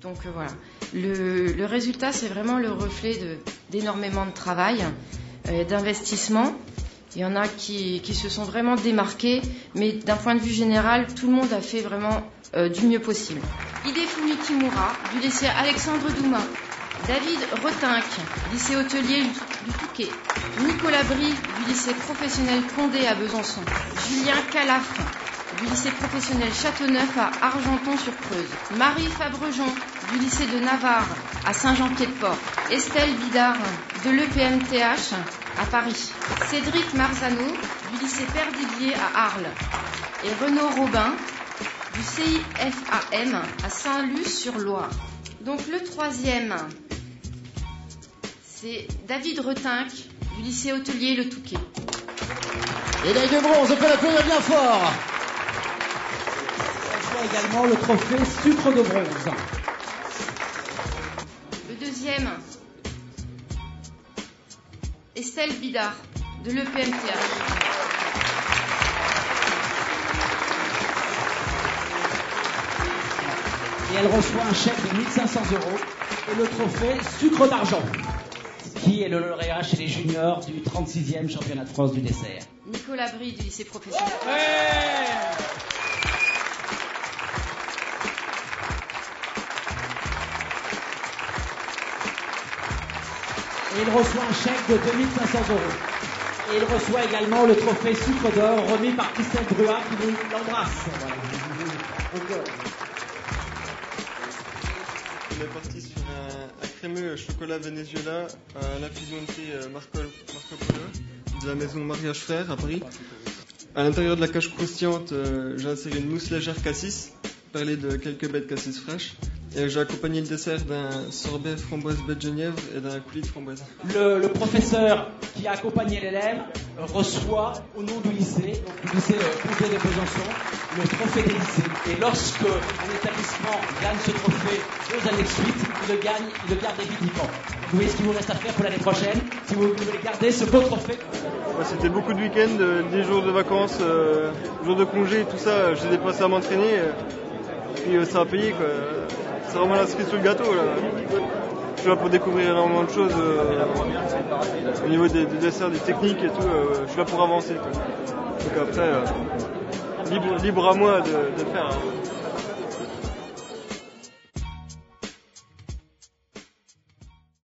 Donc voilà. Le résultat, c'est vraiment le reflet d'énormément de travail, d'investissement. Il y en a qui se sont vraiment démarqués, mais d'un point de vue général, tout le monde a fait vraiment du mieux possible. Hidefumi Kimura, du lycée Alexandre Dumas. David Retinck, lycée hôtelier du Touquet. Nicolas Brie, du lycée professionnel Condé à Besançon. Julien Calaf, du lycée professionnel Châteauneuf à Argenton-sur-Creuse. Marie Fabrejean, du lycée de Navarre à Saint-Jean-Pied-de-Port. Estelle Bidard, de l'EPMTH à Paris. Cédric Marzano, du lycée Perdiguier à Arles. Et Renaud Robin, du CIFAM à Saint-Luce-sur-Loire. Donc le troisième, c'est David Retinck, du lycée hôtelier Le Touquet. Médaille de bronze, on peut l'applaudir bien fort. On reçoit également le trophée sucre de bronze. Le deuxième, Estelle Bidard, de l'EPMTH. Et elle reçoit un chèque de 1 500 € et le trophée sucre d'argent, qui est le lauréat chez les juniors du 36e championnat de France du dessert. Nicolas Brie, du lycée professionnel. Ouais. Et il reçoit un chèque de 2 500 €. Et il reçoit également le trophée sucre d'or remis par Christelle Bruat qui nous l'embrasse. Voilà. On est parti sur un crémeux chocolat Venezuela à l'infusion de thé Marco Polo de la maison Mariage Frères à Paris. À l'intérieur de la cage croustillante, j'ai inséré une mousse légère cassis, perlée de quelques baies de cassis fraîches. Et j'ai accompagné le dessert d'un sorbet framboise baie de Genièvre et d'un coulis de framboise. Le professeur qui a accompagné l'élève reçoit au nom du lycée, donc du lycée Condé de Besançon, le trophée des lycées. Et lorsque un établissement gagne ce trophée 2 années de suite, il le garde définitivement. Vous voyez ce qu'il vous reste à faire pour l'année prochaine, si vous voulez garder ce beau trophée. C'était beaucoup de week-ends, 10 jours de vacances, jours de congé, tout ça. J'ai dépassé à m'entraîner. Et puis ça a payé, quoi. C'est vraiment la cerise sur le gâteau, là. Je suis là pour découvrir énormément de choses au niveau des desserts, des techniques et tout. Je suis là pour avancer, quoi. Donc après, libre à moi de le faire. Hein.